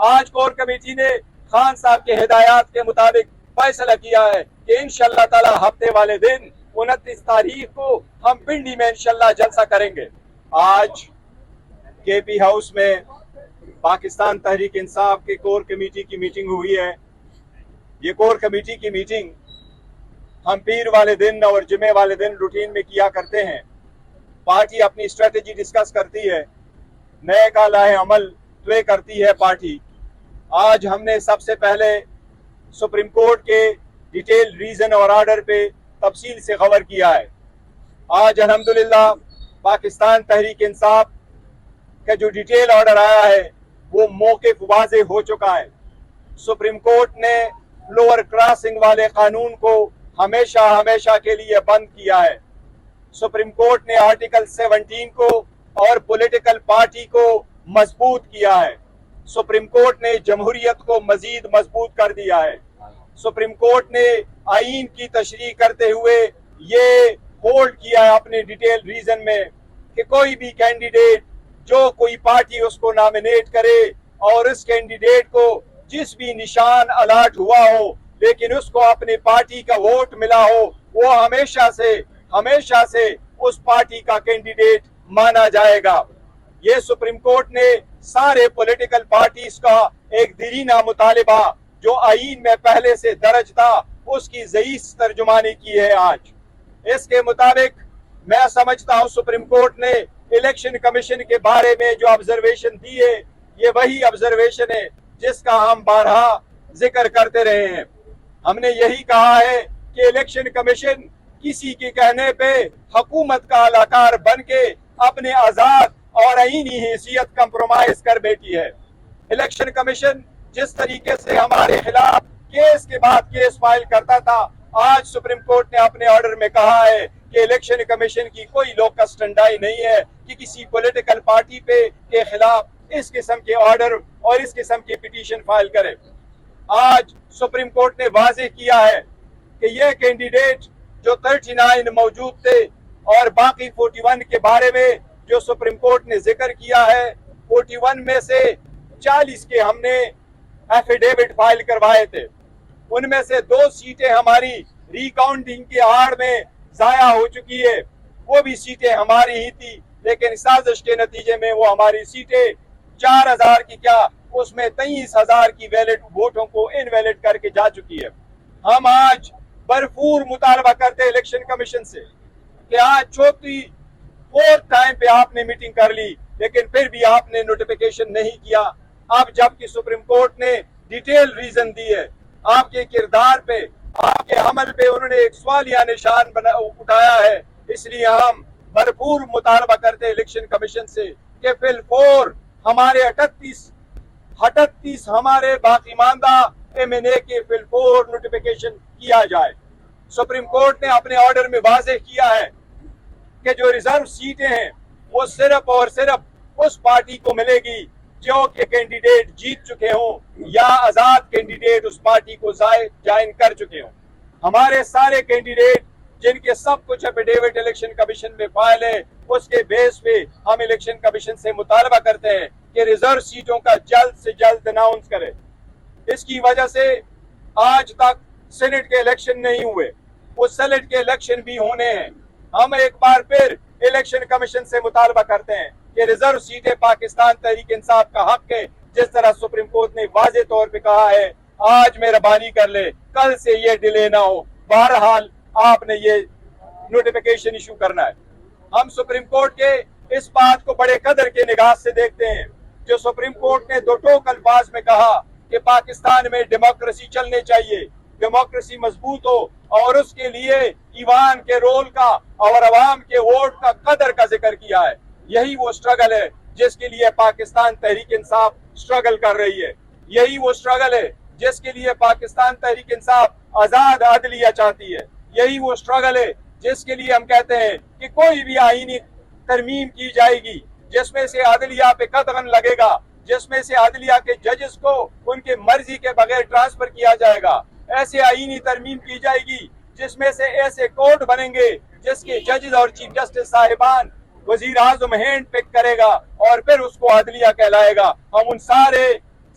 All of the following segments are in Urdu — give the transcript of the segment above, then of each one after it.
آج کور کمیٹی نے خان صاحب کے ہدایات کے مطابق فیصلہ کیا ہے کہ انشاءاللہ تعالی ہفتے والے دن 29 تاریخ کو ہم پنڈی میں انشاءاللہ جلسہ کریں گے۔ آج کے پی ہاؤس میں پاکستان تحریک انصاف کے کور کمیٹی کی میٹنگ ہوئی ہے۔ یہ کور کمیٹی کی میٹنگ ہم پیر والے دن اور جمعے والے دن روٹین میں کیا کرتے ہیں۔ پارٹی اپنی اسٹریٹجی ڈسکس کرتی ہے، نئے کا لائے عمل طے کرتی ہے پارٹی۔ آج ہم نے سب سے پہلے سپریم کورٹ کے ڈیٹیل ریزن اور آرڈر پہ تفصیل سے غور کیا ہے۔ آج الحمدللہ پاکستان تحریک انصاف کا جو ڈیٹیل آرڈر آیا ہے وہ موقف واضح ہو چکا ہے۔ سپریم کورٹ نے لوور کراسنگ والے قانون کو ہمیشہ کے لیے بند کیا ہے۔ سپریم کورٹ نے آرٹیکل 17 کو اور پولیٹیکل پارٹی کو مضبوط کیا ہے۔ سپریم کورٹ نے جمہوریت کو مزید مضبوط کر دیا ہے۔ سپریم کورٹ نے آئین کی تشریح کرتے ہوئے یہ ہولڈ کیا ہے اپنے ڈیٹیل ریزن میں کہ کوئی بھی کینڈیڈیٹ جو کوئی پارٹی اس کو نامینیٹ کرے اور اس کینڈیڈیٹ کو جس بھی نشان الاٹ ہوا ہو لیکن اس کو اپنے پارٹی کا ووٹ ملا ہو، وہ ہمیشہ سے اس پارٹی کا کینڈیڈیٹ مانا جائے گا۔ یہ سپریم کورٹ نے سارے پولیٹیکل پارٹیز کا ایک دیرینہ مطالبہ جو آئین میں پہلے سے درج تھا اس کی ضعیف ترجمانی کی ہے آج۔ اس کے مطابق میں سمجھتا ہوں سپریم کورٹ نے الیکشن کمیشن کے بارے میں جو آبزرویشن دی ہے یہ وہی آبزرویشن ہے جس کا ہم بارہا ذکر کرتے رہے ہیں۔ ہم نے یہی کہا ہے کہ الیکشن کمیشن کسی کے کہنے پہ حکومت کا اہلکار بن کے اپنے آزاد اور آئینی حیثیت کمپرومائز کر بیٹھی ہے۔ الیکشن کمیشن جس طریقے سے ہمارے خلاف کیس کے بعد کیس فائل کرتا تھا، آج سپریم کورٹ نے اپنے آرڈر میں کہا ہے کہ الیکشن کمیشن کی کوئی لوکس ٹنڈائی نہیں ہے کہ کسی پولیٹیکل پارٹی پہ کے خلاف اس قسم کے آرڈر اور اس قسم کی پٹیشن فائل کرے۔ آج سپریم کورٹ نے واضح کیا ہے کہ یہ کینڈیڈیٹ جو 39 موجود تھے اور باقی 41 کے بارے میں جو سپریم کورٹ نے ذکر کیا ہے، 41 میں سے 40 کے ہم نے ایفیڈیوٹ فائل کروائے تھے۔ ان میں سے 2 سیٹیں ہماری ریکاؤنٹنگ کے آڑ میں ضائع ہو چکی ہے، وہ بھی سیٹیں ہماری ہی تھی لیکن سازش کے نتیجے میں وہ ہماری سیٹیں 4000 کی کیا اس میں 23,000 کی ویلڈ ووٹوں کو انویلڈ کر کے جا چکی ہے۔ ہم آج بھرپور مطالبہ کرتے ہیں الیکشن کمیشن سے کہ آج چوتھی 4th ٹائم پہ آپ نے میٹنگ کر لی لیکن پھر بھی آپ نے نوٹیفیکیشن نہیں کیا۔ اب جبکہ سپریم کورٹ نے ڈیٹیل ریزن دی ہے، آپ کے کردار پہ آپ کے عمل پہ انہوں نے ایک سوالیہ نشان اٹھایا ہے، اس لیے ہم بھرپور مطالبہ کرتے ہیں الیکشن کمیشن سے کہ فی الفور ہمارے 38 ہمارے باقی ماندہ M&A کے فی الفور نوٹیفیکیشن کیا جائے۔ سپریم کورٹ نے اپنے آرڈر میں واضح کیا ہے کہ جو ریزرو سیٹیں ہیں وہ صرف اور صرف اس پارٹی کو ملے گی جو کہ کینڈیڈیٹ جیت چکے ہوں یا آزاد کینڈیڈیٹ اس پارٹی کو جوائن کر چکے ہوں۔ ہمارے سارے کینڈیڈیٹ جن کے سب کچھ ایفیڈیوٹ الیکشن کمیشن میں فائل ہے اس کے بیس پہ ہم الیکشن کمیشن سے مطالبہ کرتے ہیں کہ ریزرو سیٹوں کا جلد سے جلد اناؤنس کرے۔ اس کی وجہ سے آج تک سینٹ کے الیکشن نہیں ہوئے، وہ سینٹ کے الیکشن بھی ہونے ہیں۔ ہم ایک بار پھر الیکشن کمیشن سے مطالبہ کرتے ہیں کہ ریزرو سیٹیں پاکستان تحریک انصاف کا حق ہے، جس طرح سپریم کورٹ نے واضح طور پہ کہا ہے۔ آج مہربانی کر لے، کل سے یہ ڈیلے نہ ہو، بہرحال آپ نے یہ نوٹیفیکیشن ایشو کرنا ہے۔ ہم سپریم کورٹ کے اس بات کو بڑے قدر کے نگاہ سے دیکھتے ہیں جو سپریم کورٹ نے 2 ٹوک الفاظ میں کہا کہ پاکستان میں ڈیموکریسی چلنے چاہیے، ڈیموکریسی مضبوط ہو اور اس کے لیے ایوان کے رول کا اور عوام کے ووٹ کا قدر کا ذکر کیا ہے۔ یہی وہ سٹرگل ہے جس کے لیے پاکستان تحریک انصاف سٹرگل کر رہی ہے، یہی وہ سٹرگل ہے جس کے لیے پاکستان تحریک انصاف آزاد عدلیہ چاہتی ہے، یہی وہ سٹرگل ہے جس کے لیے ہم کہتے ہیں کہ کوئی بھی آئینی ترمیم کی جائے گی جس میں سے عدلیہ پہ قدغن لگے گا، جس میں سے عدلیہ کے ججز کو ان کے مرضی کے بغیر ٹرانسفر کیا جائے گا، ایسے آئینی ترمیم کی جائے گی جس میں سے ایسے کورٹ بنیں گے جس کے ججز اور چیف جسٹس صاحبان وزیر اعظم ہینڈ پک کرے گا اور پھر اس کو عدلیہ کہلائے گا۔ ہم ان سارے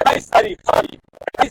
28